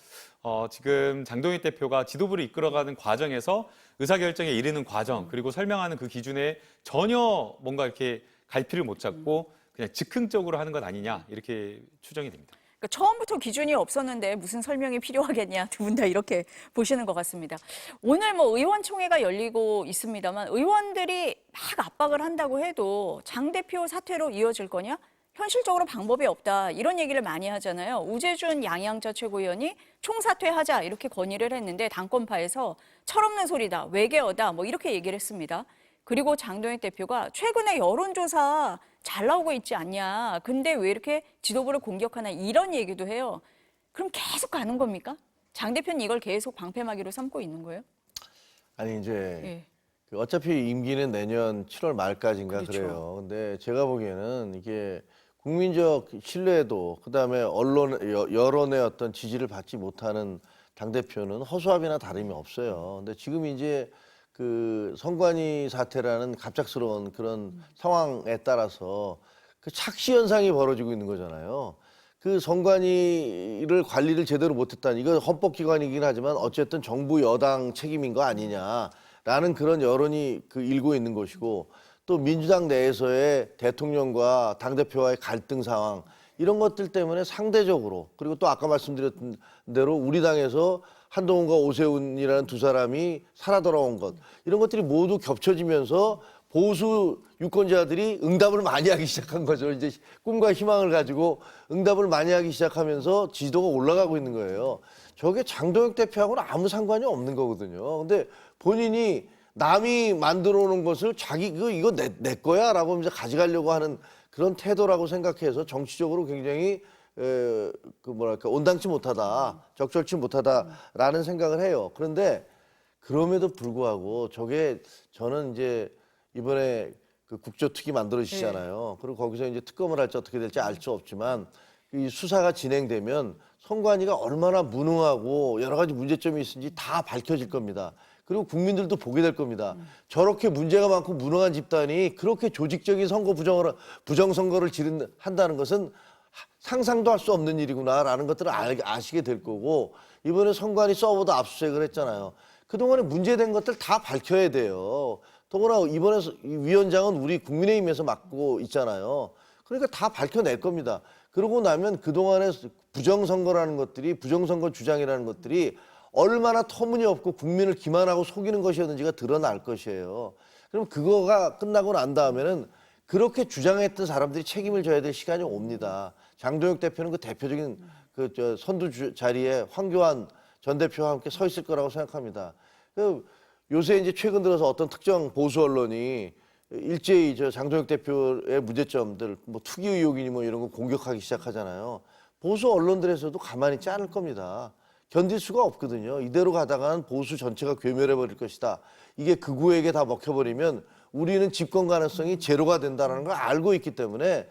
지금 장동혁 대표가 지도부를 이끌어가는 과정에서 의사결정에 이르는 과정 그리고 설명하는 그 기준에 전혀 뭔가 이렇게 갈피를 못 잡고 그냥 즉흥적으로 하는 것 아니냐 이렇게 추정이 됩니다. 그러니까 처음부터 기준이 없었는데 무슨 설명이 필요하겠냐 두 분 다 이렇게 보시는 것 같습니다. 오늘 뭐 의원총회가 열리고 있습니다만 의원들이 막 압박을 한다고 해도 장 대표 사퇴로 이어질 거냐? 현실적으로 방법이 없다 이런 얘기를 많이 하잖아요. 우재준 양양자 최고위원이 총사퇴하자 이렇게 건의를 했는데 당권파에서 철없는 소리다, 외계어다 뭐 이렇게 얘기를 했습니다. 그리고 장동혁 대표가 최근에 여론조사 잘 나오고 있지 않냐. 근데 왜 이렇게 지도부를 공격하나 이런 얘기도 해요. 그럼 계속 가는 겁니까? 장 대표는 이걸 계속 방패막이로 삼고 있는 거예요? 아니 이제 예. 어차피 임기는 내년 7월 말까지인가 그렇죠. 그래요. 근데 제가 보기에는 이게 국민적 신뢰도 그다음에 여론의 어떤 지지를 받지 못하는 당대표는 허수아비나 다름이 없어요. 근데 지금 이제 그 선관위 사태라는 갑작스러운 그런 상황에 따라서 그 착시 현상이 벌어지고 있는 거잖아요. 그 선관위를 관리를 제대로 못했다니 이거 헌법기관이긴 하지만 어쨌든 정부 여당 책임인 거 아니냐라는 그런 여론이 일고 있는 것이고 또 민주당 내에서의 대통령과 당대표와의 갈등 상황 이런 것들 때문에 상대적으로 그리고 또 아까 말씀드렸던 대로 우리 당에서 한동훈과 오세훈이라는 두 사람이 살아 돌아온 것 이런 것들이 모두 겹쳐지면서 보수 유권자들이 응답을 많이 하기 시작한 거죠. 이제 꿈과 희망을 가지고 응답을 많이 하기 시작하면서 지지도가 올라가고 있는 거예요. 저게 장동혁 대표하고는 아무 상관이 없는 거거든요. 근데 본인이 남이 만들어 놓은 것을 이거 내 거야라고 이제 가져가려고 하는 그런 태도라고 생각해서 정치적으로 굉장히 온당치 못하다, 적절치 못하다라는 생각을 해요. 그런데 그럼에도 불구하고 저게 저는 이제 이번에 그 국조특위 만들어지잖아요. 그리고 거기서 이제 특검을 할지 어떻게 될지 알 수 없지만 이 수사가 진행되면 선관위가 얼마나 무능하고 여러 가지 문제점이 있는지 다 밝혀질 겁니다. 그리고 국민들도 보게 될 겁니다. 저렇게 문제가 많고 무능한 집단이 그렇게 조직적인 부정선거를 한다는 것은 상상도 할 수 없는 일이구나라는 것들을 아시게 될 거고 이번에 선관위 서버도 압수수색을 했잖아요. 그동안에 문제된 것들 다 밝혀야 돼요. 더구나 이번에 위원장은 우리 국민의힘에서 맡고 있잖아요. 그러니까 다 밝혀낼 겁니다. 그러고 나면 그동안에 부정선거라는 것들이 부정선거 주장이라는 것들이 얼마나 터무니없고 국민을 기만하고 속이는 것이었는지가 드러날 것이에요. 그럼 그거가 끝나고 난 다음에는 그렇게 주장했던 사람들이 책임을 져야 될 시간이 옵니다. 장동혁 대표는 그 대표적인 선두 자리에 황교안 전 대표와 함께 서 있을 거라고 생각합니다. 요새 이제 최근 들어서 어떤 특정 보수 언론이 일제히 장동혁 대표의 문제점들, 뭐 투기 의혹이니 뭐 이런 거 공격하기 시작하잖아요. 보수 언론들에서도 가만히 있지 않을 겁니다. 견딜 수가 없거든요. 이대로 가다가는 보수 전체가 괴멸해버릴 것이다. 이게 극우에게 다 먹혀버리면 우리는 집권 가능성이 제로가 된다는 걸 알고 있기 때문에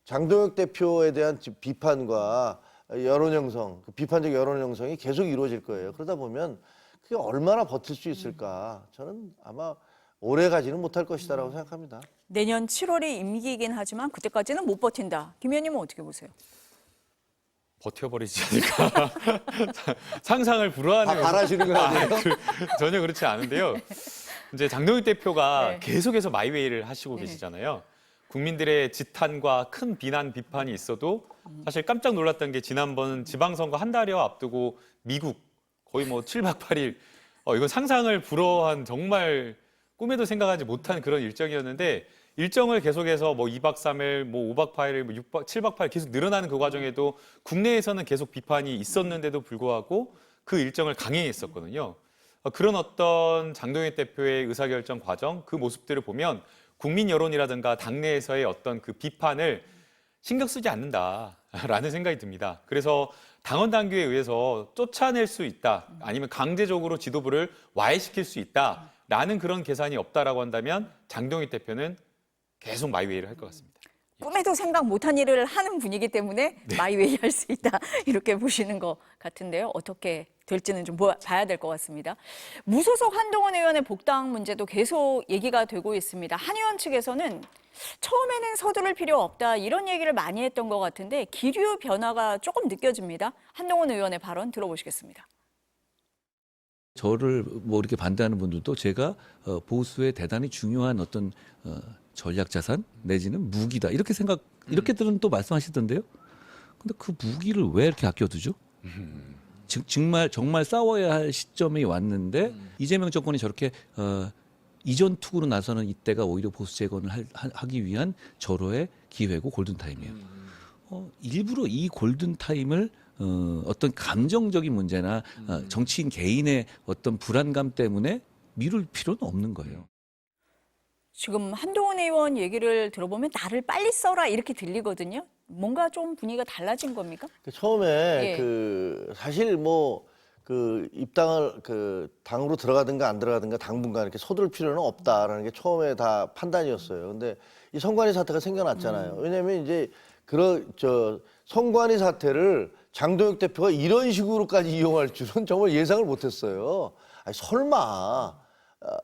장동혁 대표에 대한 비판과 여론 형성, 그 비판적 여론 형성이 계속 이루어질 거예요. 그러다 보면 그게 얼마나 버틸 수 있을까? 저는 아마 오래 가지는 못할 것이다라고 생각합니다. 내년 7월이 임기이긴 하지만 그때까지는 못 버틴다. 김 의원님은 어떻게 보세요? 버텨버리지 않을까. 상상을 불허하는. 바라시는 거 아니에요? 전혀 그렇지 않은데요. 이제 장동혁 대표가 네. 계속해서 마이웨이를 하시고 계시잖아요. 국민들의 지탄과 큰 비난, 비판이 있어도 사실 깜짝 놀랐던 게 지난번 지방선거 한 달여 앞두고 미국 거의 뭐 7박 8일 이건 상상을 불허한 정말 꿈에도 생각하지 못한 그런 일정이었는데 일정을 계속해서 뭐 2박 3일, 뭐 5박 8일, 뭐 6박, 7박 8일 계속 늘어나는 그 과정에도 국내에서는 계속 비판이 있었는데도 불구하고 그 일정을 강행했었거든요. 그런 어떤 장동혁 대표의 의사결정 과정, 그 모습들을 보면 국민 여론이라든가 당내에서의 어떤 그 비판을 신경 쓰지 않는다라는 생각이 듭니다. 그래서 당원 당규에 의해서 쫓아낼 수 있다, 아니면 강제적으로 지도부를 와해시킬 수 있다라는 그런 계산이 없다라고 한다면 장동혁 대표는 계속 마이웨이를 할 것 같습니다. 꿈에도 생각 못한 일을 하는 분이기 때문에 마이웨이 할 수 있다. 이렇게 보시는 것 같은데요. 어떻게 될지는 좀 봐야 될 것 같습니다. 무소속 한동훈 의원의 복당 문제도 계속 얘기가 되고 있습니다. 한 의원 측에서는 처음에는 서두를 필요 없다 이런 얘기를 많이 했던 것 같은데 기류 변화가 조금 느껴집니다. 한동훈 의원의 발언 들어보시겠습니다. 저를 뭐 이렇게 반대하는 분들도 제가 보수의 대단히 중요한 어떤 전략 자산 내지는 무기다 이렇게들은 또 말씀하시던데요. 근데 그 무기를 왜 이렇게 아껴두죠? 정말 싸워야 할 시점이 왔는데 이재명 정권이 저렇게 이전 투구로 나서는 이때가 오히려 보수 재건을 하기 위한 절호의 기회고 골든타임이에요. 일부러 이 골든타임을 어떤 감정적인 문제나 정치인 개인의 어떤 불안감 때문에 미룰 필요는 없는 거예요. 지금 한동훈 의원 얘기를 들어보면 나를 빨리 써라 이렇게 들리거든요. 뭔가 좀 분위기가 달라진 겁니까? 처음에 예. 사실 뭐 입당을 당으로 들어가든가 안 들어가든가 당분간 이렇게 서두를 필요는 없다라는 게 처음에 다 판단이었어요. 근데 이 선관위 사태가 생겨났잖아요. 왜냐하면 이제 선관위 사태를 장동혁 대표가 이런 식으로까지 이용할 줄은 정말 예상을 못했어요. 아니, 설마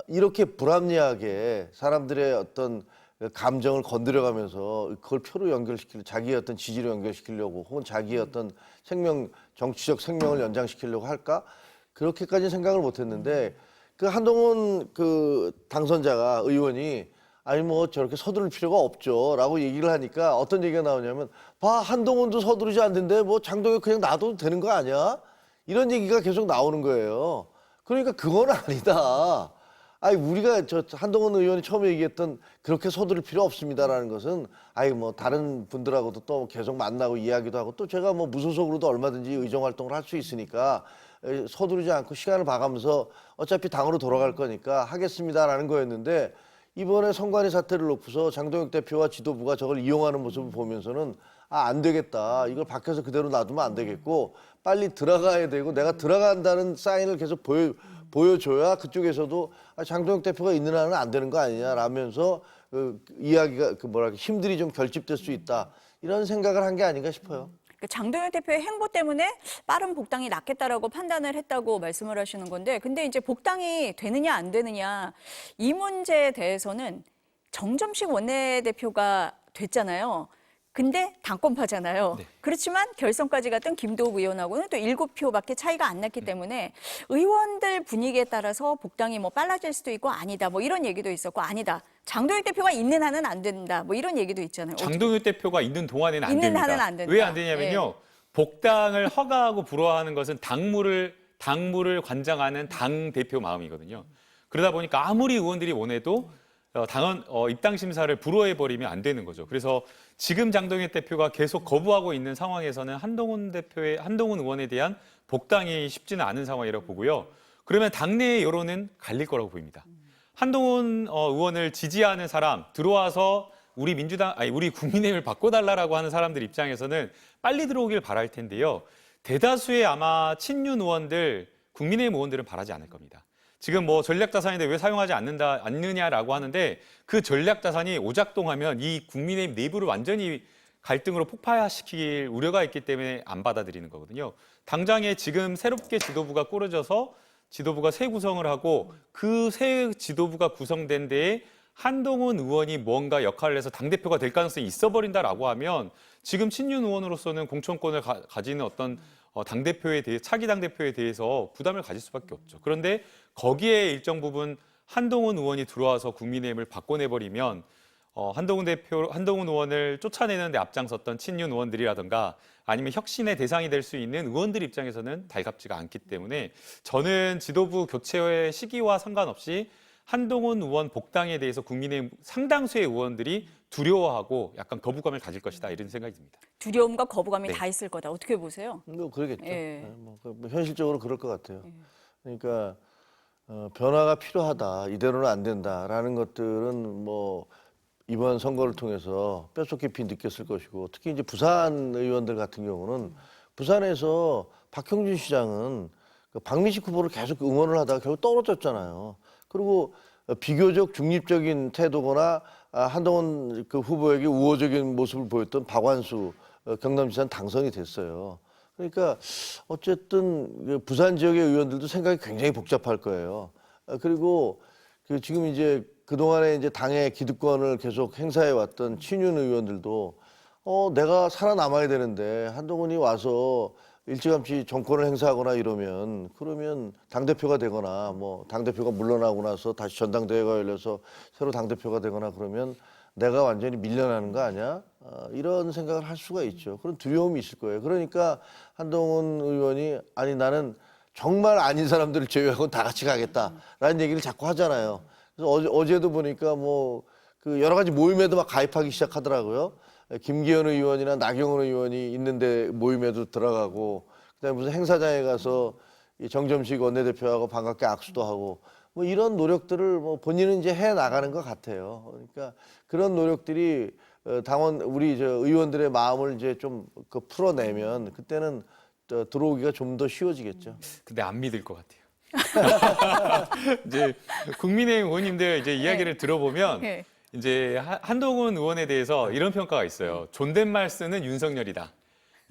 이렇게 불합리하게 사람들의 어떤 감정을 건드려가면서 그걸 표로 연결시키려고, 자기의 어떤 지지로 연결시키려고, 혹은 자기의 어떤 정치적 생명을 연장시키려고 할까? 그렇게까지 생각을 못했는데 그 한동훈 당선자가 의원이 아니 뭐 저렇게 서두를 필요가 없죠라고 얘기를 하니까 어떤 얘기가 나오냐면 봐 한동훈도 서두르지 않는데 뭐 장동혁 그냥 놔둬도 되는 거 아니야? 이런 얘기가 계속 나오는 거예요. 그러니까 그건 아니다. 아니 우리가 한동훈 의원이 처음에 얘기했던 그렇게 서두를 필요 없습니다라는 것은 아니 뭐 다른 분들하고도 또 계속 만나고 이야기도 하고 또 제가 뭐 무소속으로도 얼마든지 의정 활동을 할 수 있으니까 서두르지 않고 시간을 봐가면서 어차피 당으로 돌아갈 거니까 하겠습니다라는 거였는데 이번에 선관위 사태를 놓고서 장동혁 대표와 지도부가 저걸 이용하는 모습을 보면서는 안 되겠다. 이걸 밖에서 그대로 놔두면 안 되겠고 빨리 들어가야 되고 내가 들어간다는 사인을 계속 보여줘야 그쪽에서도 장동혁 대표가 있는 한은 안 되는 거 아니냐라면서 이야기가 힘들이 좀 결집될 수 있다. 이런 생각을 한 게 아닌가 싶어요. 장동혁 대표의 행보 때문에 빠른 복당이 낫겠다라고 판단을 했다고 말씀을 하시는 건데 근데 이제 복당이 되느냐 안 되느냐 이 문제에 대해서는 정점식 원내대표가 됐잖아요. 근데 당권파잖아요. 네. 그렇지만 결선까지 갔던 김도욱 의원하고는 또 7표밖에 차이가 안 났기 때문에 의원들 분위기에 따라서 복당이 뭐 빨라질 수도 있고 아니다. 뭐 이런 얘기도 있었고 아니다. 장동혁 대표가 있는 한은 안 된다. 뭐 이런 얘기도 있잖아요. 장동혁 대표가 있는 동안에는 안 있는 됩니다. 한은 안 된다. 왜 안 되냐면요. 복당을 허가하고 불허하는 것은 당무를 관장하는 당 대표 마음이거든요. 그러다 보니까 아무리 의원들이 원해도 입당 심사를 불허해버리면 안 되는 거죠. 그래서 지금 장동혁 대표가 계속 거부하고 있는 상황에서는 한동훈 의원에 대한 복당이 쉽지는 않은 상황이라고 보고요. 그러면 당내의 여론은 갈릴 거라고 보입니다. 한동훈 의원을 지지하는 사람, 들어와서 우리 국민의힘을 바꿔달라고 하는 사람들 입장에서는 빨리 들어오길 바랄 텐데요. 대다수의 아마 친윤 의원들, 국민의힘 의원들은 바라지 않을 겁니다. 지금 뭐 전략자산인데 왜 사용하지 않느냐라고 하는데 그 전략자산이 오작동하면 이 국민의힘 내부를 완전히 갈등으로 폭파시킬 우려가 있기 때문에 안 받아들이는 거거든요. 당장에 지금 새롭게 지도부가 꾸려져서 지도부가 새 구성을 하고 그 새 지도부가 구성된 데에 한동훈 의원이 뭔가 역할을 해서 당대표가 될 가능성이 있어버린다라고 하면 지금 친윤 의원으로서는 공천권을 가지는 어떤 당대표에 대해 차기 당대표에 대해서 부담을 가질 수밖에 없죠. 그런데 거기에 일정 부분 한동훈 의원이 들어와서 국민의힘을 바꿔내버리면 한동훈 의원을 쫓아내는 데 앞장섰던 친윤 의원들이라든가 아니면 혁신의 대상이 될 수 있는 의원들 입장에서는 달갑지가 않기 때문에 저는 지도부 교체의 시기와 상관없이 한동훈 의원 복당에 대해서 국민의힘 상당수의 의원들이 두려워하고 약간 거부감을 가질 것이다 이런 생각이 듭니다. 두려움과 거부감이 네. 다 있을 거다. 어떻게 보세요? 뭐 그러겠죠. 예. 네, 뭐 현실적으로 그럴 것 같아요. 그러니까 변화가 필요하다, 이대로는 안 된다라는 것들은 뭐 이번 선거를 통해서 뼛속깊이 느꼈을 것이고, 특히 이제 부산 의원들 같은 경우는 부산에서 박형준 시장은 그 박민식 후보를 계속 응원을 하다가 결국 떨어졌잖아요. 그리고 비교적 중립적인 태도거나 한동훈 그 후보에게 우호적인 모습을 보였던 박완수 경남지사는 당선이 됐어요. 그러니까 어쨌든 부산 지역의 의원들도 생각이 굉장히 복잡할 거예요. 그리고 그 지금 이제 그동안에 이제 당의 기득권을 계속 행사해 왔던 친윤 의원들도 내가 살아남아야 되는데 한동훈이 와서 일찌감치 정권을 행사하거나 그러면 당대표가 되거나 뭐 당대표가 물러나고 나서 다시 전당대회가 열려서 새로 당대표가 되거나 그러면 내가 완전히 밀려나는 거 아니야? 이런 생각을 할 수가 있죠. 그런 두려움이 있을 거예요. 그러니까 한동훈 의원이 아니 나는 정말 아닌 사람들을 제외하고 다 같이 가겠다라는 얘기를 자꾸 하잖아요. 그래서 어제도 보니까 뭐 그 여러 가지 모임에도 막 가입하기 시작하더라고요. 김기현 의원이나 나경원 의원이 있는데 모임에도 들어가고, 그다음에 무슨 행사장에 가서 이 정점식 원내대표하고 반갑게 악수도 하고, 뭐 이런 노력들을 뭐 본인은 이제 해 나가는 것 같아요. 그러니까 그런 노력들이 당원 우리 저 의원들의 마음을 이제 좀 그 풀어내면 그때는 들어오기가 좀 더 쉬워지겠죠. 근데 안 믿을 것 같아요. 이제 국민의힘 의원님들 이제 이야기를 들어보면 네. 이제 한동훈 의원에 대해서 이런 평가가 있어요. 존댓말 쓰는 윤석열이다.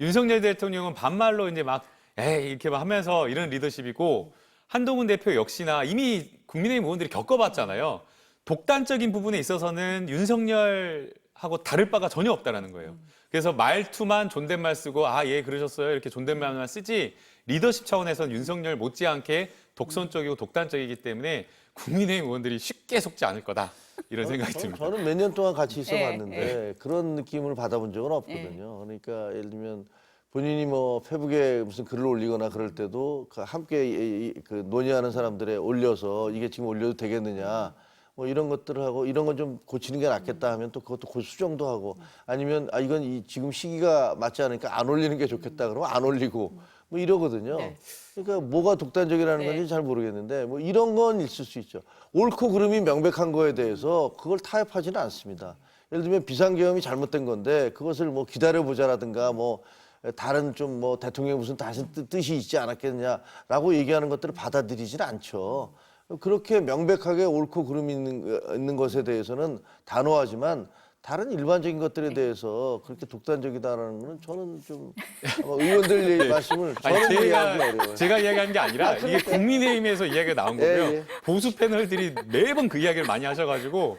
윤석열 대통령은 반말로 이제 막 에이 이렇게 막 하면서 이런 리더십이고, 한동훈 대표 역시나 이미 국민의힘 의원들이 겪어봤잖아요. 독단적인 부분에 있어서는 윤석열하고 다를 바가 전혀 없다라는 거예요. 그래서 말투만 존댓말 쓰고 예 그러셨어요 이렇게 존댓말만 쓰지, 리더십 차원에서는 윤석열 못지않게 독선적이고 독단적이기 때문에 국민의힘 의원들이 쉽게 속지 않을 거다 이런 생각이 듭니다. 저는 몇 년 동안 같이 있어봤는데 네. 그런 느낌을 받아본 적은 없거든요. 그러니까 예를 들면 본인이 뭐 페북에 무슨 글을 올리거나 그럴 때도 함께 그 논의하는 사람들에 올려서 이게 지금 올려도 되겠느냐 뭐 이런 것들을 하고, 이런 건 좀 고치는 게 낫겠다 하면 또 그것도 수정도 하고, 아니면 이건 지금 시기가 맞지 않으니까 안 올리는 게 좋겠다 그러면 안 올리고 뭐 이러거든요. 네. 그러니까 뭐가 독단적이라는 네. 건지 잘 모르겠는데 뭐 이런 건 있을 수 있죠. 옳고 그름이 명백한 거에 대해서 그걸 타협하지는 않습니다. 예를 들면 비상계엄이 잘못된 건데 그것을 뭐 기다려보자라든가 뭐 다른 좀 뭐 대통령이 무슨 다른 뜻이 있지 않았겠냐라고 얘기하는 것들을 받아들이지는 않죠. 그렇게 명백하게 옳고 그름이 있는 것에 대해서는 단호하지만 다른 일반적인 것들에 대해서 그렇게 독단적이다라는 거는 저는 좀 아마 의원들 말씀을 저는 이해하기 어려워요. 제가 이야기한 게 아니라 이게 국민의힘에서 이야기가 나온 거고요. 예. 보수 패널들이 매번 그 이야기를 많이 하셔가지고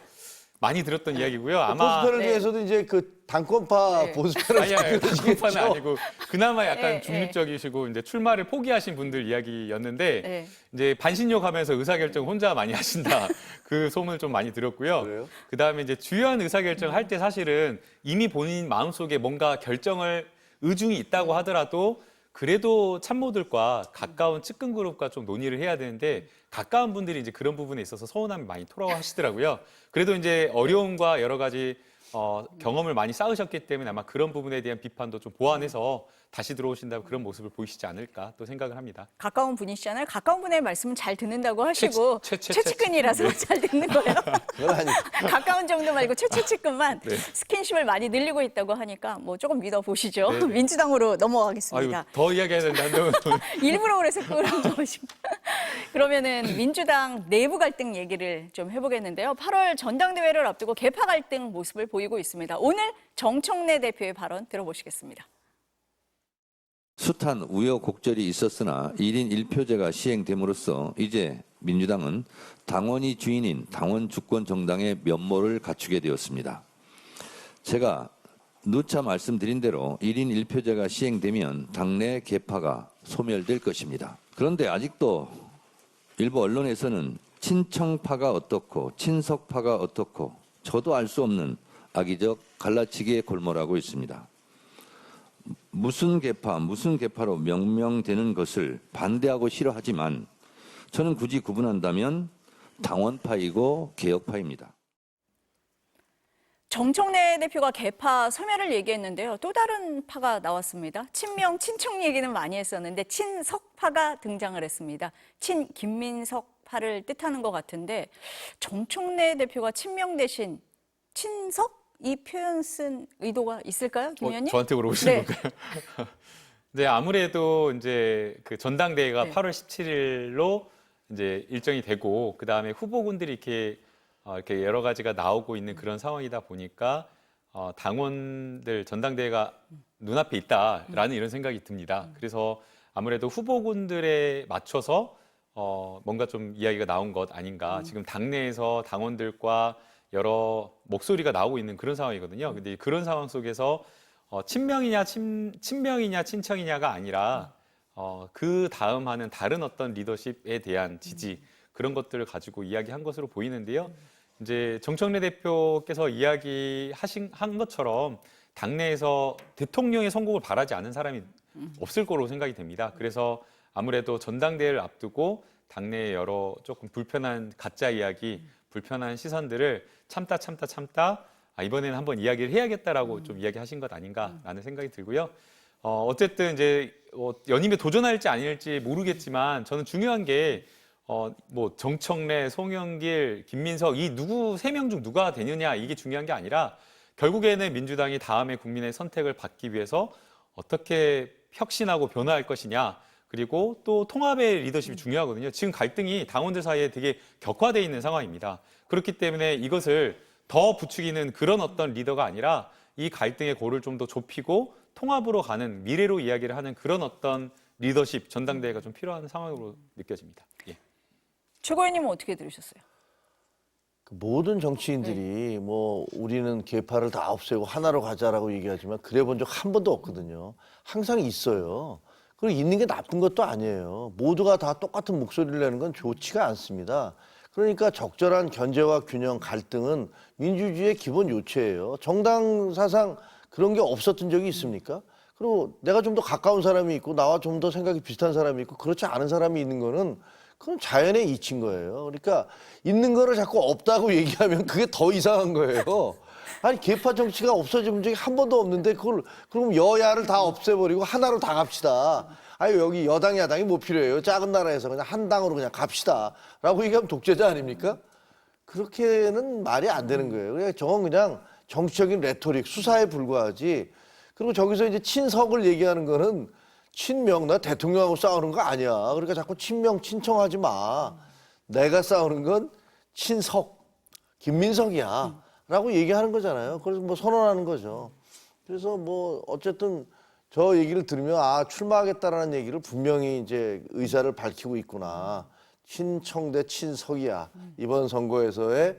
많이 들었던 이야기고요. 아마 보수패널 중에서도 이제 그 당권파 네. 보수패널 아니야, 당권파는 아니고 그나마 약간 네, 중립적이시고 이제 출마를 포기하신 분들 이야기였는데 네. 이제 반신욕하면서 의사결정 혼자 많이 하신다 그 소문을 좀 많이 들었고요. 그래요? 그다음에 이제 주요한 의사결정 할 때 사실은 이미 본인 마음속에 뭔가 결정을 의중이 있다고 하더라도 그래도 참모들과 가까운 측근 그룹과 좀 논의를 해야 되는데 가까운 분들이 이제 그런 부분에 있어서 서운함이 많이 토로하시더라고요. 그래도 이제 어려움과 여러 가지 경험을 많이 쌓으셨기 때문에 아마 그런 부분에 대한 비판도 좀 보완해서 다시 들어오신다고 그런 모습을 보이시지 않을까 또 생각을 합니다. 가까운 분이시잖아요. 가까운 분의 말씀은 잘 듣는다고 하시고 최측근이라서 최측근이라서 잘 듣는 거예요. 그건 아니고. 가까운 정도 말고 최측근만 네. 스킨십을 많이 늘리고 있다고 하니까 뭐 조금 믿어보시죠. 네, 네. 민주당으로 넘어가겠습니다. 더 이야기해야 되는데 한동훈 일부러 그래서 끌어놓으신 그러면은 민주당 내부 갈등 얘기를 좀 해보겠는데요. 8월 전당대회를 앞두고 계파 갈등 모습을 보이고 있습니다. 오늘 정청래 대표의 발언 들어보시겠습니다. 숱한 우여곡절이 있었으나 1인 1표제가 시행됨으로써 이제 민주당은 당원이 주인인 당원 주권 정당의 면모를 갖추게 되었습니다. 제가 누차 말씀드린 대로 1인 1표제가 시행되면 당내 계파가 소멸될 것입니다. 그런데 아직도 일부 언론에서는 친청파가 어떻고 친석파가 어떻고 저도 알 수 없는 악의적 갈라치기에 골몰하고 있습니다. 무슨 계파로 명명되는 것을 반대하고 싫어하지만 저는 굳이 구분한다면 당원파이고 개혁파입니다. 정청래 대표가 계파 소멸을 얘기했는데요. 또 다른 파가 나왔습니다. 친명, 친청 얘기는 많이 했었는데 친석파가 등장을 했습니다. 친 김민석 파를 뜻하는 것 같은데 정청래 대표가 친명 대신 친석? 이 표현 쓴 의도가 있을까요, 김 의원님? 저한테 물어보시는 네. 건가요? 네, 아무래도 이제 그 전당대회가 네. 8월 17일로 이제 일정이 되고 그 다음에 후보군들이 이렇게 여러 가지가 나오고 있는 그런 상황이다 보니까 당원들 전당대회가 눈앞에 있다라는 이런 생각이 듭니다. 그래서 아무래도 후보군들에 맞춰서 뭔가 좀 이야기가 나온 것 아닌가. 지금 당내에서 당원들과 여러 목소리가 나오고 있는 그런 상황이거든요. 근데 그런 상황 속에서 친명이냐 친청이냐가 아니라 그 다음 하는 다른 어떤 리더십에 대한 지지 그런 것들을 가지고 이야기한 것으로 보이는데요. 이제 정청래 대표께서 한 것처럼 당내에서 대통령의 선곡을 바라지 않은 사람이 없을 거로 생각이 됩니다. 그래서 아무래도 전당대회를 앞두고 당내의 여러 조금 불편한 가짜 이야기, 불편한 시선들을 참다 이번에는 한번 이야기를 해야겠다라고 좀 이야기하신 것 아닌가라는 생각이 들고요. 어쨌든 이제 연임에 도전할지 아닐지 모르겠지만 저는 중요한 게 뭐 정청래, 송영길, 김민석 이 세 명 중 누가 되느냐 이게 중요한 게 아니라 결국에는 민주당이 다음에 국민의 선택을 받기 위해서 어떻게 혁신하고 변화할 것이냐. 그리고 또 통합의 리더십이 중요하거든요. 지금 갈등이 당원들 사이에 되게 격화되어 있는 상황입니다. 그렇기 때문에 이것을 더 부추기는 그런 어떤 리더가 아니라 이 갈등의 골을 좀 더 좁히고 통합으로 가는 미래로 이야기를 하는 그런 어떤 리더십 전당대회가 좀 필요한 상황으로 느껴집니다. 예. 최고위원님은 어떻게 들으셨어요? 모든 정치인들이 뭐 우리는 계파를 다 없애고 하나로 가자라고 얘기하지만 그래 본 적 한 번도 없거든요. 항상 있어요. 그리고 있는 게 나쁜 것도 아니에요. 모두가 다 똑같은 목소리를 내는 건 좋지가 않습니다. 그러니까 적절한 견제와 균형, 갈등은 민주주의의 기본 요체예요. 정당 사상 그런 게 없었던 적이 있습니까? 그리고 내가 좀 더 가까운 사람이 있고 나와 좀 더 생각이 비슷한 사람이 있고 그렇지 않은 사람이 있는 거는 그건 자연의 이치인 거예요. 그러니까 있는 거를 자꾸 없다고 얘기하면 그게 더 이상한 거예요. 아니 계파 정치가 없어진 적이 한 번도 없는데 그럼 여야를 다 없애버리고 하나로 다 갑시다. 아니 여기 여당 야당이 뭐 필요해요. 작은 나라에서 그냥 한 당으로 그냥 갑시다라고 얘기하면 독재자 아닙니까? 그렇게는 말이 안 되는 거예요. 그러니까 저건 그냥 정치적인 레토릭, 수사에 불과하지. 그리고 저기서 이제 친석을 얘기하는 거는 친명, 나 대통령하고 싸우는 거 아니야. 그러니까 자꾸 친명, 친청하지 마. 내가 싸우는 건 친석, 김민석이야. 라고 얘기하는 거잖아요. 그래서 뭐 선언하는 거죠. 그래서 뭐 어쨌든 저 얘기를 들으면 출마하겠다라는 얘기를 분명히 이제 의사를 밝히고 있구나. 친청 대 친석이야. 이번 선거에서의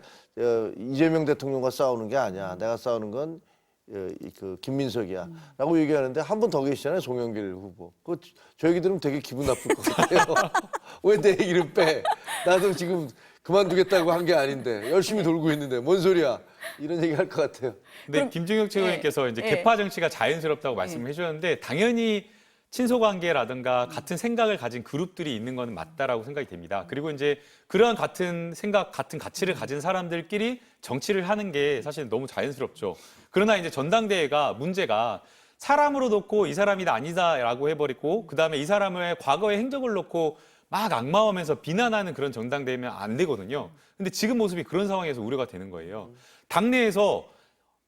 이재명 대통령과 싸우는 게 아니야. 내가 싸우는 건 그 김민석이야. 라고 얘기하는데 한 분 더 계시잖아요. 송영길 후보. 저 얘기 들으면 되게 기분 나쁠 것 같아요. 왜 내 얘기를 빼? 나도 지금 그만두겠다고 한 게 아닌데 열심히 돌고 있는데 뭔 소리야? 이런 얘기 할 것 같아요. 근데 김종혁 최고위원께서 이제 계파 정치가 자연스럽다고 말씀을 해주셨는데 당연히 친소관계라든가 같은 생각을 가진 그룹들이 있는 건 맞다라고 생각이 됩니다. 그리고 이제 그러한 같은 생각, 같은 가치를 가진 사람들끼리 정치를 하는 게 사실 너무 자연스럽죠. 그러나 이제 전당대회가 문제가 사람으로 놓고 이 사람이다 아니다라고 해버리고 그다음에 이 사람의 과거의 행적을 놓고 막 악마하면서 비난하는 그런 전당대회면 안 되거든요. 근데 지금 모습이 그런 상황에서 우려가 되는 거예요. 당내에서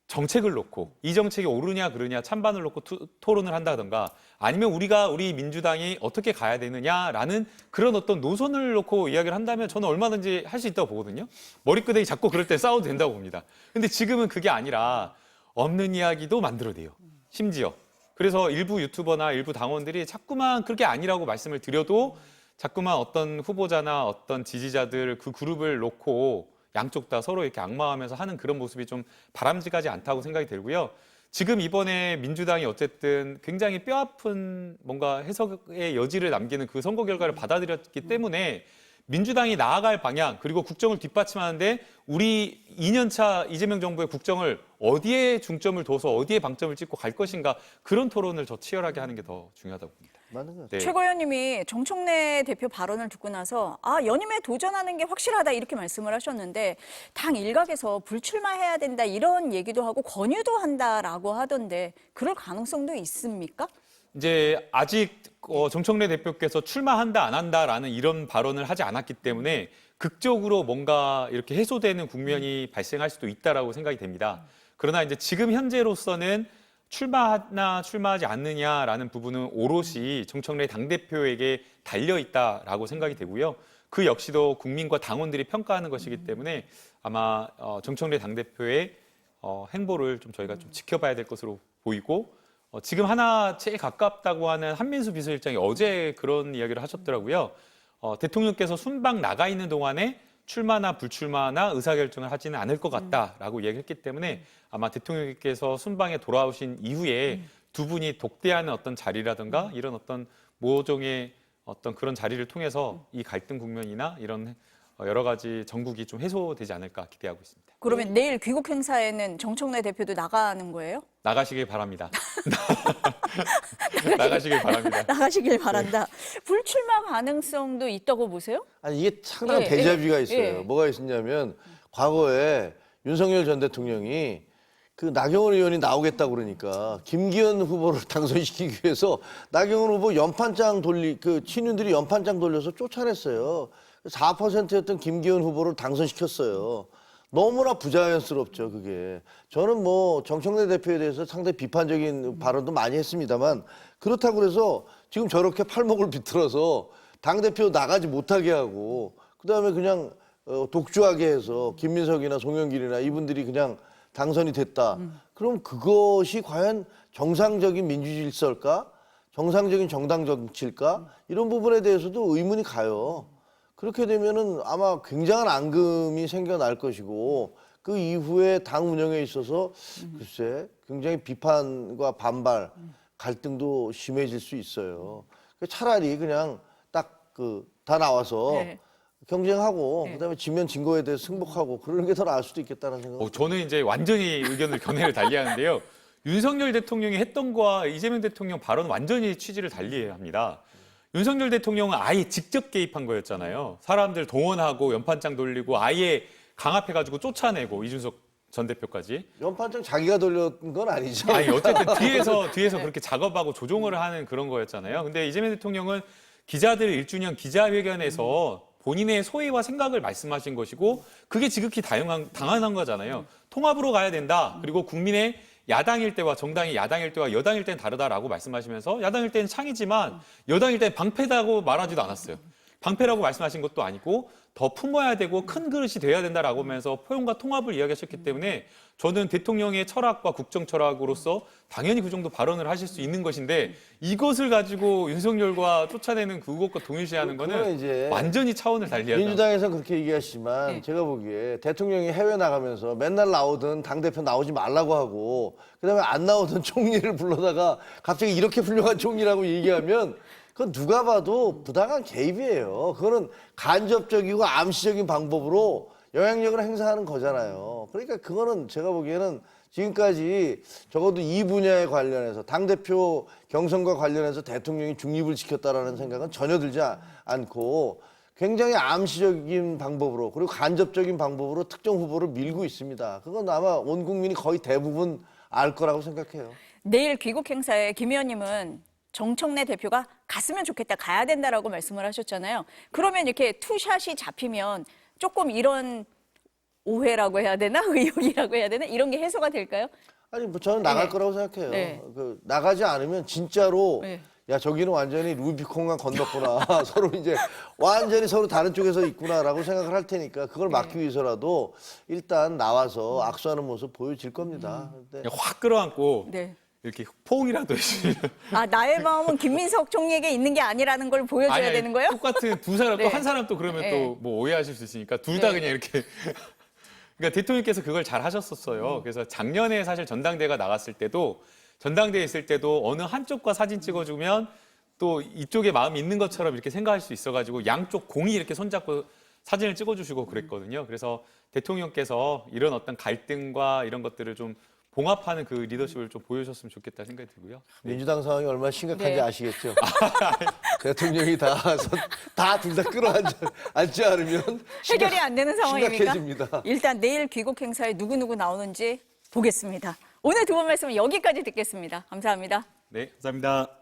정책을 놓고 이 정책이 옳으냐 그르냐 찬반을 놓고 토론을 한다던가 아니면 우리 민주당이 어떻게 가야 되느냐라는 그런 어떤 노선을 놓고 이야기를 한다면 저는 얼마든지 할 수 있다고 보거든요. 머리끄댕이 잡고 그럴 때 싸워도 된다고 봅니다. 근데 지금은 그게 아니라 없는 이야기도 만들어내요. 심지어. 그래서 일부 유튜버나 일부 당원들이 자꾸만 그렇게 아니라고 말씀을 드려도 자꾸만 어떤 후보자나 어떤 지지자들 그 그룹을 놓고 양쪽 다 서로 이렇게 악마하면서 하는 그런 모습이 좀 바람직하지 않다고 생각이 들고요. 지금 이번에 민주당이 어쨌든 굉장히 뼈아픈 뭔가 해석의 여지를 남기는 그 선거 결과를 받아들였기 때문에 민주당이 나아갈 방향 그리고 국정을 뒷받침하는데 우리 2년차 이재명 정부의 국정을 어디에 중점을 둬서 어디에 방점을 찍고 갈 것인가 그런 토론을 더 치열하게 하는 게 더 중요하다고 봅니다. 맞는 것 같아요. 네. 최 의원님이 정청래 대표 발언을 듣고 나서 연임에 도전하는 게 확실하다 이렇게 말씀을 하셨는데 당 일각에서 불출마해야 된다 이런 얘기도 하고 권유도 한다라고 하던데 그럴 가능성도 있습니까? 이제 아직 정청래 대표께서 출마한다 안 한다라는 이런 발언을 하지 않았기 때문에 극적으로 뭔가 이렇게 해소되는 국면이 발생할 수도 있다라고 생각이 됩니다. 그러나 이제 지금 현재로서는 출마하나 출마하지 않느냐라는 부분은 오롯이 정청래 당대표에게 달려 있다라고 생각이 되고요. 그 역시도 국민과 당원들이 평가하는 것이기 때문에 아마 정청래 당대표의 행보를 좀 저희가 좀 지켜봐야 될 것으로 보이고 지금 하나 제일 가깝다고 하는 한민수 비서실장이 어제 그런 이야기를 하셨더라고요. 대통령께서 순방 나가 있는 동안에 출마나 불출마나 의사결정을 하지는 않을 것 같다라고 이야기했기 때문에 아마 대통령께서 순방에 돌아오신 이후에 두 분이 독대하는 어떤 자리라든가 이런 어떤 모종의 어떤 그런 자리를 통해서 이 갈등 국면이나 이런 여러 가지 전국이 좀 해소되지 않을까 기대하고 있습니다. 그러면 내일 귀국 행사에는 정청래 대표도 나가는 거예요? 나가시길 바랍니다. 나가시길 바랍니다. 나가시길 바란다. 불출마 가능성도 있다고 보세요? 아니 이게 상당한 예, 데자뷰가 예, 있어요. 예. 뭐가 있었냐면 과거에 윤석열 전 대통령이 그 나경원 의원이 나오겠다고 그러니까 김기현 후보를 당선시키기 위해서 나경원 후보 연판장 친윤들이 연판장 돌려서 쫓아냈어요. 4%였던 김기현 후보를 당선시켰어요. 너무나 부자연스럽죠, 그게. 저는 뭐 정청래 대표에 대해서 상당히 비판적인 발언도 많이 했습니다만 그렇다고 해서 지금 저렇게 팔목을 비틀어서 당대표 나가지 못하게 하고 그다음에 그냥 독주하게 해서 김민석이나 송영길이나 이분들이 그냥 당선이 됐다. 그럼 그것이 과연 정상적인 민주질서일까? 정상적인 정당 정치일까? 이런 부분에 대해서도 의문이 가요. 그렇게 되면은 아마 굉장한 앙금이 생겨날 것이고 그 이후에 당 운영에 있어서 글쎄 굉장히 비판과 반발, 갈등도 심해질 수 있어요. 차라리 그냥 딱 다 나와서 네. 경쟁하고 네. 그다음에 지면 진 거에 대해서 승복하고 그러는 게 더 나을 수도 있겠다는 생각. 저는 이제 완전히 의견을 견해를 달리하는데요. 윤석열 대통령이 했던 거와 이재명 대통령 발언 완전히 취지를 달리합니다. 윤석열 대통령은 아예 직접 개입한 거였잖아요. 사람들 동원하고 연판장 돌리고 아예 강압해가지고 쫓아내고 이준석 전 대표까지. 연판장 자기가 돌린 건 아니죠. 아니 어쨌든 뒤에서 그렇게 작업하고 조종을 하는 그런 거였잖아요. 근데 이재명 대통령은 기자들 1주년 기자회견에서 본인의 소회와 생각을 말씀하신 것이고 그게 지극히 당연한 거잖아요. 통합으로 가야 된다. 그리고 국민의 야당일 때와 정당이 야당일 때와 여당일 때는 다르다라고 말씀하시면서 야당일 때는 창이지만 여당일 때는 방패라고 말하지도 않았어요. 방패라고 말씀하신 것도 아니고 더 품어야 되고 큰 그릇이 돼야 된다라고 하면서 포용과 통합을 이야기하셨기 때문에 저는 대통령의 철학과 국정 철학으로서 당연히 그 정도 발언을 하실 수 있는 것인데 이것을 가지고 윤석열과 쫓아내는 그것과 동일시하는 거는 이제 완전히 차원을 달리하다. 민주당에서 그렇게 얘기하시지만 네. 제가 보기에 대통령이 해외 나가면서 맨날 나오던 당대표 나오지 말라고 하고 그다음에 안 나오던 총리를 불러다가 갑자기 이렇게 훌륭한 총리라고 얘기하면 그건 누가 봐도 부당한 개입이에요. 그거는 간접적이고 암시적인 방법으로 영향력을 행사하는 거잖아요. 그러니까 그거는 제가 보기에는 지금까지 적어도 이 분야에 관련해서 당대표 경선과 관련해서 대통령이 중립을 지켰다라는 생각은 전혀 들지 않고 굉장히 암시적인 방법으로 그리고 간접적인 방법으로 특정 후보를 밀고 있습니다. 그건 아마 온 국민이 거의 대부분 알 거라고 생각해요. 내일 귀국 행사에 김 의원님은 정청래 대표가 갔으면 좋겠다, 가야 된다라고 말씀을 하셨잖아요. 그러면 이렇게 투샷이 잡히면 조금 이런 오해라고 해야 되나? 의혹이라고 해야 되나? 이런 게 해소가 될까요? 아니 뭐 저는 나갈 네. 거라고 생각해요. 네. 그 나가지 않으면 진짜로 네. 야 저기는 완전히 루비콘강 건넜구나. 서로 이제 완전히 서로 다른 쪽에서 있구나라고 생각을 할 테니까 그걸 막기 위해서라도 일단 나와서 악수하는 모습 보여질 겁니다. 근데 그냥 확 끌어안고 네. 이렇게 포옹이라도 해주시면 아, 나의 마음은 김민석 총리에게 있는 게 아니라는 걸 보여줘야 아니, 되는 거예요? 똑같은 두 사람 네. 또 한 사람 또 그러면 네. 또 뭐 오해하실 수 있으니까 둘 다 네. 그냥 이렇게 그러니까 대통령께서 그걸 잘 하셨었어요. 그래서 작년에 사실 전당대회가 나갔을 때도 전당대회 있을 때도 어느 한쪽과 사진 찍어주면 또 이쪽에 마음이 있는 것처럼 이렇게 생각할 수 있어가지고 양쪽 공이 이렇게 손잡고 사진을 찍어주시고 그랬거든요. 그래서 대통령께서 이런 어떤 갈등과 이런 것들을 좀 봉합하는 그 리더십을 좀 보여주셨으면 좋겠다 생각이 들고요. 민주당 상황이 얼마나 심각한지 네. 아시겠죠? 대통령이 다 둘 다 끌어앉지 않으면 해결이 안 되는 상황입니까? 심각해집니다. 일단 내일 귀국 행사에 누구누구 나오는지 보겠습니다. 오늘 두 번 말씀은 여기까지 듣겠습니다. 감사합니다. 네, 감사합니다.